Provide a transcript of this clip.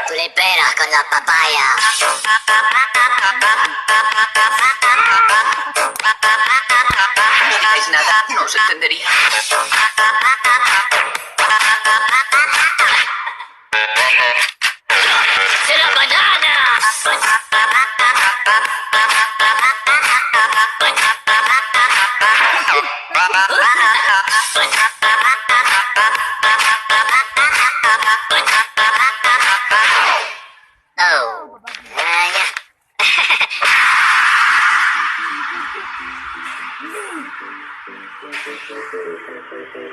Tú le pegas con la papaya. No es nada, no se entendería. ¡De la banana! Oh.